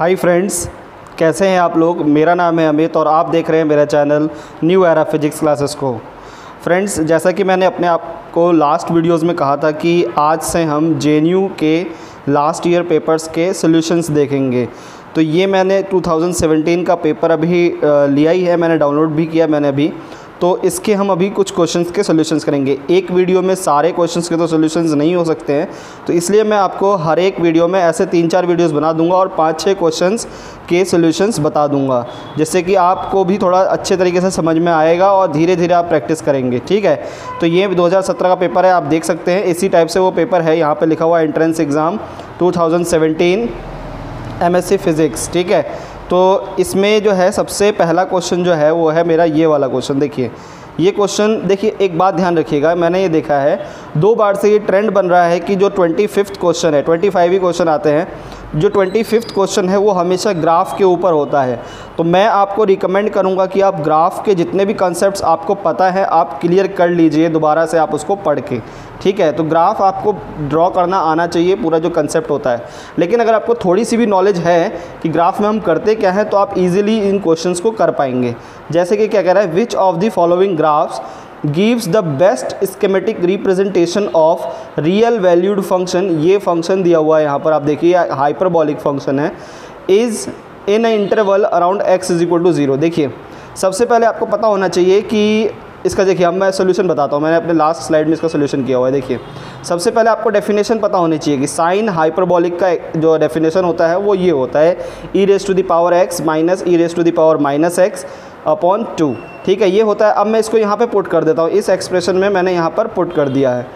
Hi friends, कैसे हैं आप लोग। मेरा नाम है अमित और आप देख रहे हैं मेरा channel new era physics classes को। फ्रेंड्स, जैसा कि मैंने अपने आप को लास्ट वीडियोस में कहा था कि आज से हम जेएनयू के लास्ट ईयर पेपर्स के सॉल्यूशंस देखेंगे। तो ये मैंने 2017 का पेपर अभी लिया ही है, मैंने डाउनलोड भी किया मैंने अभी। तो इसके हम अभी कुछ क्वेश्चंस के सॉल्यूशंस करेंगे। एक वीडियो में सारे क्वेश्चंस के तो सॉल्यूशंस नहीं हो सकते हैं, तो इसलिए मैं आपको हर एक वीडियो में ऐसे 3-4 वीडियोस बना दूंगा और 5-6 क्वेश्चंस के सॉल्यूशंस बता दूंगा, जिससे कि आपको भी थोड़ा अच्छे तरीके से समझ में आएगा और धीरे धीरे आप प्रैक्टिस करेंगे। ठीक है, तो ये 2017 का पेपर है, आप देख सकते हैं इसी टाइप से वो पेपर है। यहाँ पर लिखा हुआ एंट्रेंस एग्ज़ाम 2017 MSc फिज़िक्स। ठीक है, तो इसमें जो है सबसे पहला क्वेश्चन जो है वो है मेरा ये वाला क्वेश्चन। देखिए ये क्वेश्चन, देखिए एक बात ध्यान रखिएगा, मैंने ये देखा है 2 बार से ये ट्रेंड बन रहा है कि जो 25th क्वेश्चन है, 25 ही क्वेश्चन आते हैं, जो 25th क्वेश्चन है वो हमेशा ग्राफ के ऊपर होता है। तो मैं आपको रिकमेंड करूंगा कि आप ग्राफ के जितने भी कॉन्सेप्ट्स आपको पता है आप क्लियर कर लीजिए दोबारा से आप उसको पढ़ के। ठीक है, तो ग्राफ आपको ड्रॉ करना आना चाहिए, पूरा जो कंसेप्ट होता है। लेकिन अगर आपको थोड़ी सी भी नॉलेज है कि ग्राफ में हम करते क्या हैं, तो आप इजीली इन क्वेश्चंस को कर पाएंगे। जैसे कि क्या कह रहा है, which of the following graphs gives the best schematic representation of real valued function. ये फंक्शन दिया हुआ है यहाँ पर, आप देखिए हाइपरबॉलिक फंक्शन है, is in a interval around x = 0। देखिए सबसे पहले आपको पता होना चाहिए कि इसका, देखिए अब मैं सोल्यूशन बताता हूँ, मैंने अपने लास्ट स्लाइड में इसका सोल्यूशन किया हुआ है। देखिए सबसे पहले आपको डेफिनेशन पता होनी चाहिए कि साइन हाइपरबॉलिक का जो डेफिनेशन होता है वो ये होता है e⁻x माइनस e⁻−x अपॉन 2। ठीक है, ये होता है। अब मैं इसको यहाँ पे पुट कर देता हूँ, इस एक्सप्रेशन में मैंने यहाँ पर पुट कर दिया है।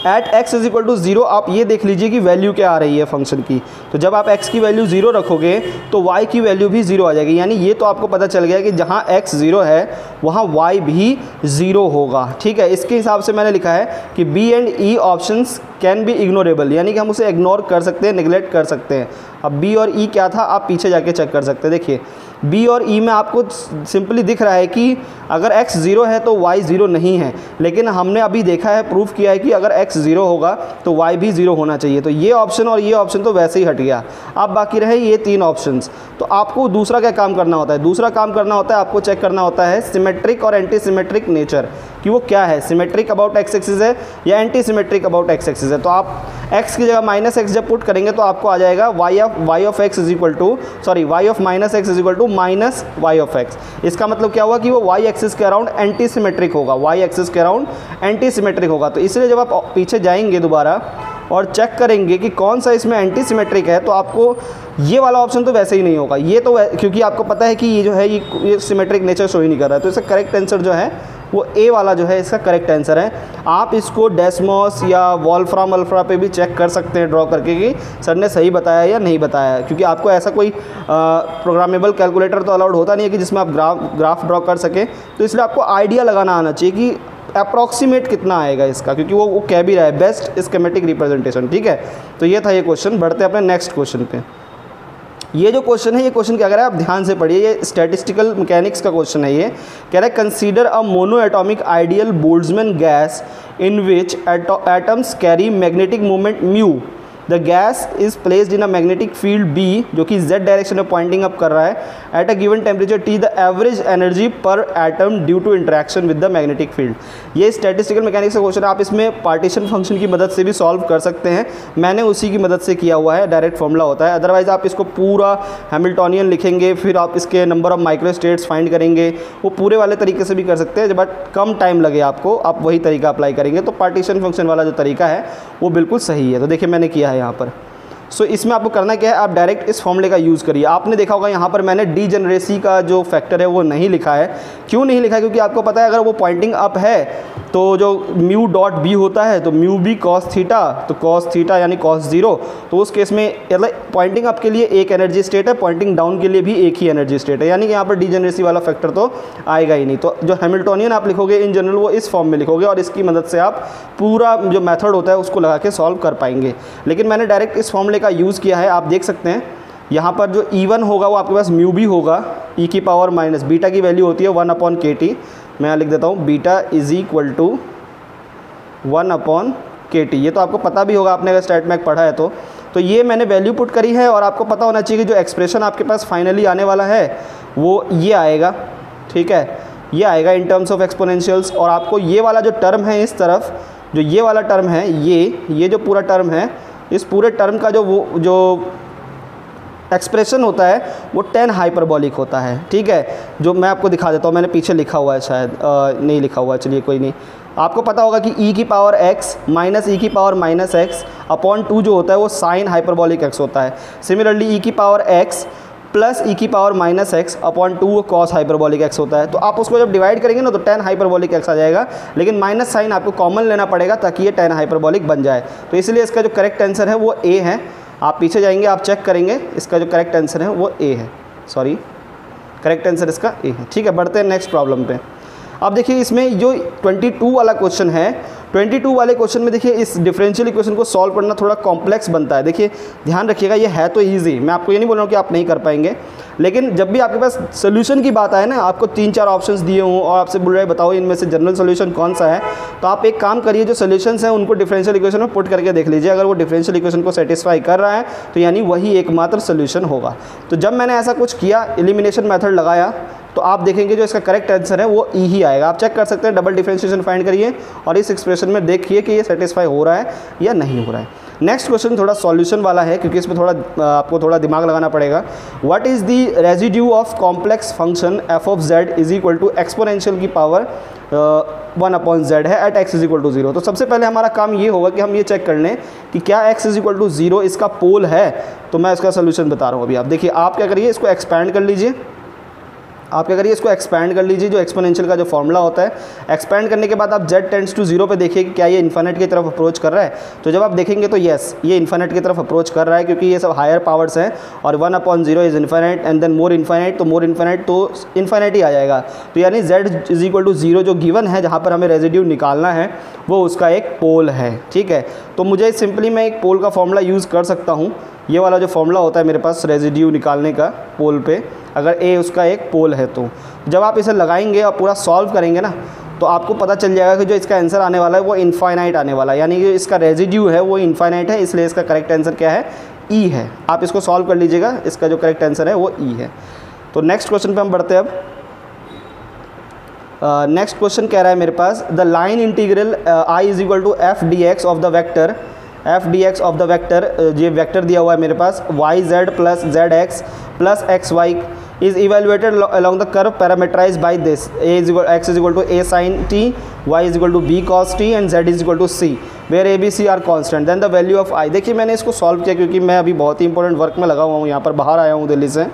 एट x = 0 आप ये देख लीजिए कि वैल्यू क्या आ रही है फंक्शन की। तो जब आप x की वैल्यू 0 रखोगे तो y की वैल्यू भी 0 आ जाएगी। यानी ये तो आपको पता चल गया कि जहाँ x 0 है वहाँ y भी 0 होगा। ठीक है, इसके हिसाब से मैंने लिखा है कि B and E options can be ignorable, यानी कि हम उसे इग्नोर कर सकते हैं, निगलेक्ट कर सकते हैं। अब B और E क्या था आप पीछे जाके चेक कर सकते हैं। देखिए B और E में आपको सिंपली दिख रहा है कि अगर x 0 है तो y 0 नहीं है, लेकिन हमने अभी देखा है, प्रूफ किया है कि अगर x 0 होगा तो y भी 0 होना चाहिए। तो ये ऑप्शन और ये ऑप्शन तो वैसे ही हट गया, अब बाकी रहे ये 3 ऑप्शंस। तो आपको दूसरा क्या काम करना होता है, दूसरा काम करना होता है आपको चेक करना होता है सिमेट्रिक और एंटी सिमेट्रिक नेचर कि वो क्या है, सिमेट्रिक अबाउट x एक्सिस है या anti symmetric about x axis है। तो आप x की जगह -x जब पुट करेंगे तो आपको आ जाएगा y of -x minus y of x। इसका मतलब क्या हुआ कि वो y एक्सिस के अराउंड एंटी सिमेट्रिक होगा, y एक्सिस के अराउंड एंटी सिमेट्रिक होगा। तो इसलिए जब आप पीछे जाएंगे दोबारा और चेक करेंगे कि कौन सा इसमें एंटी सिमेट्रिक है, तो आपको ये वाला ऑप्शन तो वैसे ही नहीं होगा, ये तो क्योंकि आपको पता है कि ये जो है ये सिमेट्रिक नेचर शो ही नहीं कर रहा है। तो इसका करेक्ट आंसर जो है वो ए वाला जो है इसका करेक्ट आंसर है। आप इसको डेस्मोस या वॉल्फ्राम अल्फ्रा पे भी चेक कर सकते हैं ड्रॉ करके कि सर ने सही बताया या नहीं बताया, क्योंकि आपको ऐसा कोई प्रोग्रामेबल कैलकुलेटर तो अलाउड होता नहीं है कि जिसमें आप ग्राफ ड्रॉ कर सकें। तो इसलिए आपको आइडिया लगाना आना चाहिए कि अप्रॉक्सीमेट कितना आएगा इसका, क्योंकि वो कह भी रहा है बेस्ट स्कीमेटिक रिप्रेजेंटेशन। ठीक है, तो ये था ये क्वेश्चन। बढ़ते हैं अपने नेक्स्ट क्वेश्चन पे। ये जो क्वेश्चन है, ये क्वेश्चन क्या कह रहा है आप ध्यान से पढ़िए, ये स्टैटिस्टिकल मैकेनिक्स का क्वेश्चन है। ये कह रहा है consider a mono atomic ideal Boltzmann gas in which atoms carry magnetic moment mu. The gas is placed in a magnetic field B, जो कि Z डायरेक्शन में पॉइंटिंग अप कर रहा है, at a given temperature T the average energy per atom due to interaction with the magnetic field. ये statistical mechanics का question है, आप इसमें पार्टीशन फंक्शन की मदद से भी सॉल्व कर सकते हैं। मैंने उसी की मदद से किया हुआ है, डायरेक्ट फॉर्मूला होता है। अदरवाइज आप इसको पूरा हैमिल्टोनियन लिखेंगे, फिर आप इसके number of micro states find करेंगे, वो पूरे वाले तरीके से भी कर सकते हैं, बट कम टाइम लगे आपको, आप वही तरीका अप्लाई करेंगे। तो पार्टीशन फंक्शन वाला जो तरीका है वो बिल्कुल सही है। तो देखिए मैंने किया है यहाँ पर। सो इसमें आपको करना क्या है, आप डायरेक्ट इस फॉर्मूले का यूज़ करिए। आपने देखा होगा यहाँ पर मैंने डीजेनरेसी का जो फैक्टर है वो नहीं लिखा है। क्यों नहीं लिखा है, क्योंकि आपको पता है अगर वो पॉइंटिंग अप है तो जो म्यू डॉट बी होता है तो म्यू बी कॉस थीटा, तो कॉस थीटा यानी कॉस 0। तो उस केस में मतलब पॉइंटिंग अप के लिए एक एनर्जी स्टेट है, पॉइंटिंग डाउन के लिए भी एक ही एनर्जी स्टेट है, यानी कि यहाँ पर डीजेनरेसी वाला फैक्टर तो आएगा ही नहीं। तो जो हैमिल्टोनियन आप लिखोगे इन जनरल वो इस फॉर्म में लिखोगे और इसकी मदद से आप पूरा जो मेथड होता है उसको लगा के सॉल्व कर पाएंगे। लेकिन मैंने डायरेक्ट इस फॉर्मूले का यूज़ किया है। आप देख सकते हैं यहाँ पर जो E1 होगा वो आपके पास म्यू भी होगा, e⁻⁻ बीटा की वैल्यू होती है 1/kT। मैं यहाँ लिख देता हूँ beta is equal to 1/kT। ये तो आपको पता भी होगा, आपने अगर स्टैट मैक पढ़ा है तो तो ये मैंने वैल्यू पुट करी है और आपको पता होना चाहिए कि जो एक्सप्रेशन आपके पास फाइनली आने वाला है वो ये आएगा, ठीक है, ये आएगा इन टर्म्स ऑफ एक्सपोनेंशियल्स। और आपको ये वाला जो टर्म है इस तरफ, जो ये वाला टर्म है, ये जो पूरा टर्म है, इस पूरे टर्म का जो एक्सप्रेशन होता है वो 10 हाइपरबॉलिक होता है, ठीक है। जो मैं आपको दिखा देता हूँ, मैंने पीछे लिखा हुआ है, शायद नहीं लिखा हुआ है, चलिए कोई नहीं। आपको पता होगा कि e की पावर x माइनस e की पावर माइनस x अपॉन 2 जो होता है वो साइन हाइपरबॉलिक x होता है। सिमिलरली e की पावर x प्लस e की power minus x upon 2 cos hyperbolic x होता है। तो आप उसको जब डिवाइड करेंगे ना तो 10 हाइपरबॉलिक x आ जाएगा, लेकिन माइनस साइन आपको कॉमन लेना पड़ेगा ताकि ये 10 हाइपरबॉलिक बन जाए। तो इसलिए इसका जो करेक्ट आंसर है वो a है। आप पीछे जाएंगे, आप चेक करेंगे, इसका जो करेक्ट आंसर है वो a है, सॉरी करेक्ट आंसर इसका a है, ठीक है। बढ़ते हैं नेक्स्ट प्रॉब्लम पे। अब देखिए इसमें जो 22 वाला क्वेश्चन है, 22 वाले क्वेश्चन में देखिए इस डिफरेंशियल इक्वेशन को सॉल्व करना थोड़ा कॉम्प्लेक्स बनता है। देखिए ध्यान रखिएगा, ये है तो इजी, मैं आपको ये नहीं बोल रहा हूँ कि आप नहीं कर पाएंगे, लेकिन जब भी आपके पास सोल्यूशन की बात आए ना, आपको 3-4 ऑप्शंस दिए हों और आपसे बोल रहे बताओ इनमें से जनरल सोल्यूशन कौन सा है, तो आप एक काम करिए, जो सोल्यूशंस हैं उनको डिफरेंशियल इक्वेशन में पुट करके देख लीजिए। अगर वो डिफरेंशियल इक्वेशन को सेटिस्फाई कर रहा है तो यानी वही एकमात्र सोल्यूशन होगा। तो जब मैंने ऐसा कुछ किया, एलिमिनेशन मेथड लगाया, तो आप देखेंगे जो इसका करेक्ट आंसर है वो ई ही आएगा। आप चेक कर सकते हैं, डबल डिफरेंशिएशन फाइंड करिए और इस एक्सप्रेशन में देखिए कि ये सेटिस्फाई हो रहा है या नहीं हो रहा है। नेक्स्ट क्वेश्चन थोड़ा सॉल्यूशन वाला है, क्योंकि इसमें थोड़ा आपको थोड़ा दिमाग लगाना पड़ेगा। What is the residue of complex function f of z is equal to exponential की पावर 1/z है at x is equal to 0। तो सबसे पहले हमारा काम ये होगा कि हम ये चेक कर लें कि क्या x इज इक्वल टू 0 इसका पोल है। तो मैं इसका सोल्यूशन बता रहा हूँ अभी। आप देखिए, आप क्या करिए, इसको एक्सपैंड कर लीजिए, आप क्या करिए, इसको एक्सपैंड कर लीजिए, जो एक्सपोनेंशियल का जो फॉर्मूला होता है। एक्सपैंड करने के बाद आप z टेंड्स टू 0 पे देखिए कि क्या ये इन्फिनिट की तरफ अप्रोच कर रहा है। तो जब आप देखेंगे तो यस, ये इन्फिनिट की तरफ अप्रोच कर रहा है, क्योंकि ये सब हायर पावर्स हैं और 1/0 is infinite and then more infinite, तो मोर इन्फिनिट तो इन्फिनिट ही आ जाएगा। तो यानी z इज इक्वल टू 0 जो गिवन है, जहाँ पर हमें रेजिड्यू निकालना है, वो उसका एक पोल है, ठीक है। तो मुझे सिंपली मैं एक पोल का फॉर्मूला यूज़ कर सकता हूँ। ये वाला जो फॉर्मूला होता है मेरे पास रेजिड्यू निकालने का पोल पे, अगर a उसका एक पोल है, तो जब आप इसे लगाएंगे और पूरा सॉल्व करेंगे ना, तो आपको पता चल जाएगा कि जो इसका आंसर आने वाला है वो इनफाइनाइट आने वाला है, यानी कि इसका रेजिड्यू है वो इनफाइनाइट है, इसलिए इसका करेक्ट आंसर क्या है, ई है। आप इसको सॉल्व कर लीजिएगा, इसका जो करेक्ट आंसर है वो ई है। तो नेक्स्ट क्वेश्चन पे हम बढ़ते हैं अब। नेक्स्ट क्वेश्चन कह रहा है मेरे पास, the line integral I is equal to F D X of the vector, F D X of the vector, ये वैक्टर दिया हुआ है मेरे पास, Y Z plus Z X plus x Y is evaluated along the curve parameterized by this, x is equal to a sin t, y is equal to b cos t and z is equal to c, where a b c are constant, then the value of I। देखिए मैंने इसको solve किया क्योंकि मैं अभी बहुत ही important work में लगा हुआ हूँ, यहाँ पर बाहर आया हूँ दिल्ली से,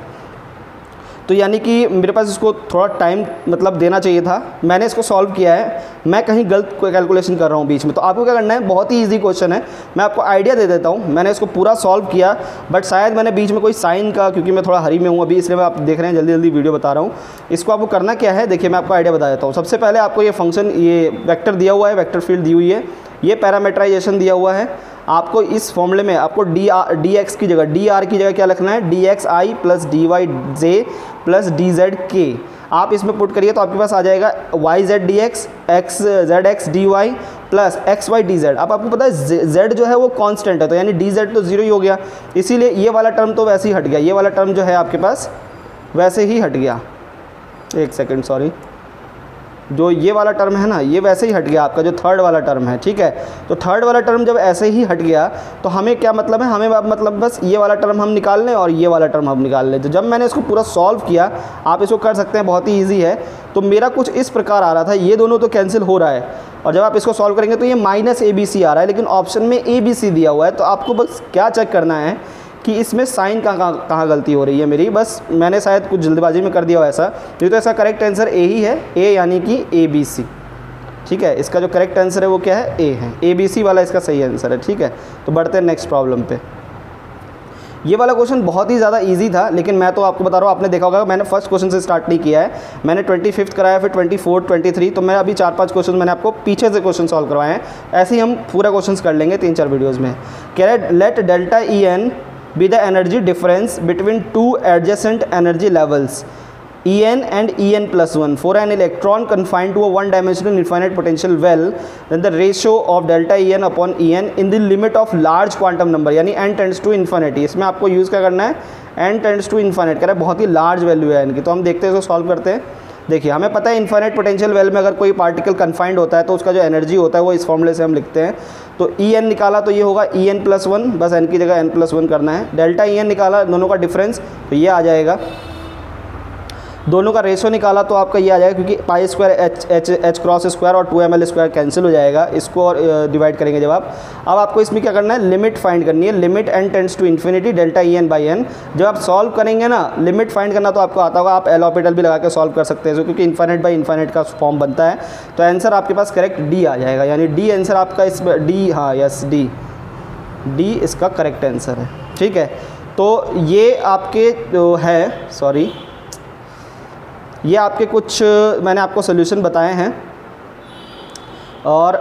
तो यानी कि मेरे पास इसको थोड़ा टाइम मतलब देना चाहिए था। मैंने इसको सॉल्व किया है, मैं कहीं गलत कैलकुलेशन कर रहा हूँ बीच में। तो आपको क्या करना है, बहुत ही इजी क्वेश्चन है, मैं आपको आइडिया दे देता हूँ। मैंने इसको पूरा सॉल्व किया, बट शायद मैंने बीच में कोई साइन का, क्योंकि मैं थोड़ा हरी में हूँ अभी, इसलिए मैं आप देख रहे हैं जल्दी जल्दी वीडियो बता रहा हूँ। इसको आपको करना क्या है, देखिए मैं आपको आइडिया बता देता हूँ। सबसे पहले आपको ये फंक्शन, ये वेक्टर दिया हुआ है, वेक्टर फील्ड दी हुई है, ये पैरामीटराइजेशन दिया हुआ है। आपको इस फॉर्मूले में आपको डी एक्स की जगह, डी आर की जगह क्या लिखना है, डी एक्स आई प्लस डी वाई जे प्लस डी जेड के। आप इसमें पुट करिए तो आपके पास आ जाएगा y z d x, x z x d y plus x y d z. अब आपको पता है जेड जो है वो कांस्टेंट है, तो यानी डी जेड तो 0 ही हो गया, इसीलिए ये वाला टर्म तो वैसे ही हट गया, ये वाला टर्म जो है आपके पास वैसे ही हट गया। एक सेकेंड, सॉरी, जो ये वाला टर्म है ना, ये वैसे ही हट गया, आपका जो थर्ड वाला टर्म है, ठीक है। तो थर्ड वाला टर्म जब ऐसे ही हट गया तो हमें क्या मतलब है, हमें मतलब बस ये वाला टर्म हम निकाल लें और ये वाला टर्म हम निकाल लें। तो जब मैंने इसको पूरा सॉल्व किया, आप इसको कर सकते हैं, बहुत ही ईजी है। तो मेरा कुछ इस प्रकार आ रहा था, ये दोनों तो कैंसिल हो रहा है, और जब आप इसको सॉल्व करेंगे तो ये माइनस ए बी सी आ रहा है, लेकिन ऑप्शन में ए बी सी दिया हुआ है। तो आपको बस क्या चेक करना है कि इसमें साइन कहाँ गलती हो रही है मेरी, बस मैंने शायद कुछ जल्दबाजी में कर दिया हो ऐसा। तो इसका करेक्ट आंसर ए ही है, ए यानी कि ए बी सी, ठीक है। इसका जो करेक्ट आंसर है वो क्या है, ए है, ए बी सी वाला इसका सही आंसर है, ठीक है। तो बढ़ते हैं नेक्स्ट प्रॉब्लम पे। ये वाला क्वेश्चन बहुत ही ज़्यादा इजी था, लेकिन मैं तो आपको बता रहा हूँ, आपने देखा होगा मैंने फर्स्ट क्वेश्चन से स्टार्ट नहीं किया है, मैंने 25th कराया, फिर 24, 23, तो मैं अभी 4-5 क्वेश्चन मैंने आपको पीछे से क्वेश्चन सॉल्व करवाए हैं। ऐसे ही हम पूरा क्वेश्चन कर लेंगे 3-4 वीडियोज़ में। कह रहे let delta E n be the energy difference between two adjacent energy levels En and En+1 for an electron confined to a one dimensional infinite potential well, then the ratio of delta En upon En in the limit of large quantum number यानी n tends to infinity. इसमें आपको use क्या करना है, n tends to infinite कह रहा है, बहुत ही लार्ज वैल्यू है n की। तो हम देखते हैं इसको सॉल्व करते हैं। देखिए हमें पता है इन्फिनिट पोटेंशियल वेल में अगर कोई पार्टिकल कन्फाइंड होता है तो उसका जो एनर्जी होता है वो इस फॉर्मूले से हम लिखते हैं। तो En निकाला तो ये होगा En+1, बस n की जगह n+1 करना है। डेल्टा En निकाला, दोनों का डिफरेंस, तो ये आ जाएगा। दोनों का रेशो निकाला तो आपका ये आ जाएगा, क्योंकि pi square H cross square और 2ml स्क्वायर कैंसिल हो जाएगा, इसको और डिवाइड करेंगे जब आप। अब आपको इसमें क्या करना है, लिमिट फाइंड करनी है, limit n tends to infinity delta En/n। जब आप सॉल्व करेंगे ना, लिमिट फाइंड करना तो आपको आता होगा, आप एल ऑर्बिटल भी लगा के सॉल्व कर सकते हैं, क्योंकि इन्फिनिट बाई इन्फिनिट का फॉर्म बनता है। तो आंसर आपके पास करेक्ट डी आ जाएगा, यानी डी आंसर आपका इस डी, हाँ यस डी इसका करेक्ट आंसर है। ठीक है, तो ये आपके है, सॉरी, ये आपके कुछ मैंने आपको सोल्यूशन बताए हैं, और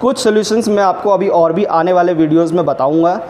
कुछ सोल्यूशंस मैं आपको अभी और भी आने वाले वीडियोस में बताऊंगा।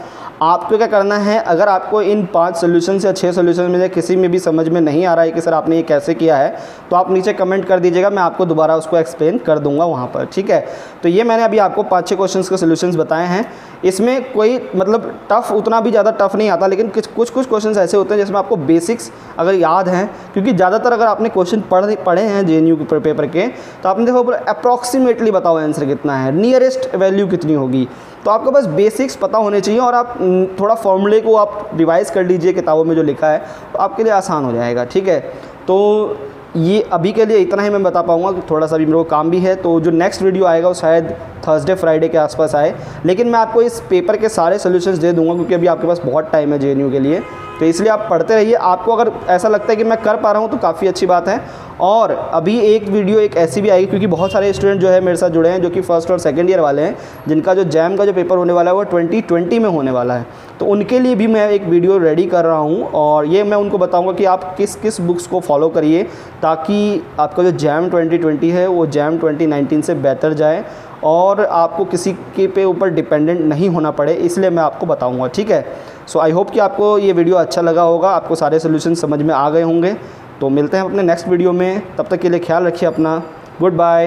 आपको क्या करना है, अगर आपको इन 5 सोल्यूशन या 6 सोल्यूशन में से किसी में भी समझ में नहीं आ रहा है कि सर आपने ये कैसे किया है, तो आप नीचे कमेंट कर दीजिएगा, मैं आपको दोबारा उसको एक्सप्लेन कर दूंगा वहाँ पर। ठीक है, तो ये मैंने अभी आपको 5-6 क्वेश्चंस के सोल्यूशंस बताए हैं। इसमें कोई मतलब टफ़, उतना भी ज़्यादा टफ़ नहीं आता, लेकिन कुछ क्वेश्चंस ऐसे होते हैं जिसमें आपको बेसिक्स अगर याद हैं, क्योंकि ज़्यादातर अगर आपने क्वेश्चन पढ़े हैं JNU के पेपर के, तो आपने देखो अप्रॉक्सीमेटली बताओ आंसर कितना है, नियरेस्ट वैल्यू कितनी होगी। तो आपको बस बेसिक्स पता होने चाहिए, और आप थोड़ा फॉर्मूले को आप रिवाइज़ कर लीजिए किताबों में जो लिखा है, तो आपके लिए आसान हो जाएगा। ठीक है, तो ये अभी के लिए इतना ही मैं बता पाऊँगा, थोड़ा सा भी मेरे को काम भी है। तो जो नेक्स्ट वीडियो आएगा वो शायद थर्सडे फ्राइडे के आसपास आए, लेकिन मैं आपको इस पेपर के सारे सोल्यूशंस दे दूंगा, क्योंकि अभी आपके पास बहुत टाइम है JNU के लिए। तो इसलिए आप पढ़ते रहिए। आपको अगर ऐसा लगता है कि मैं कर पा रहा हूँ तो काफ़ी अच्छी बात है। और अभी एक वीडियो एक ऐसी भी आएगी, क्योंकि बहुत सारे स्टूडेंट जो है मेरे साथ जुड़े हैं, जो कि फर्स्ट और सेकंड ईयर वाले हैं, जिनका जो जैम का जो पेपर होने वाला है वो 2020 में होने वाला है। तो उनके लिए भी मैं एक वीडियो रेडी कर रहा हूँ, और ये मैं उनको बताऊँगा कि आप किस किस बुक्स को फॉलो करिए, ताकि आपका जो जैम 2020 है वो जैम 2019 से बेहतर जाए, और आपको किसी के पे ऊपर डिपेंडेंट नहीं होना पड़े, इसलिए मैं आपको बताऊंगा। ठीक है, सो आई होप कि आपको ये वीडियो अच्छा लगा होगा, आपको सारे सोल्यूशन समझ में आ गए होंगे। तो मिलते हैं अपने नेक्स्ट वीडियो में, तब तक के लिए ख्याल रखिए अपना। Good bye.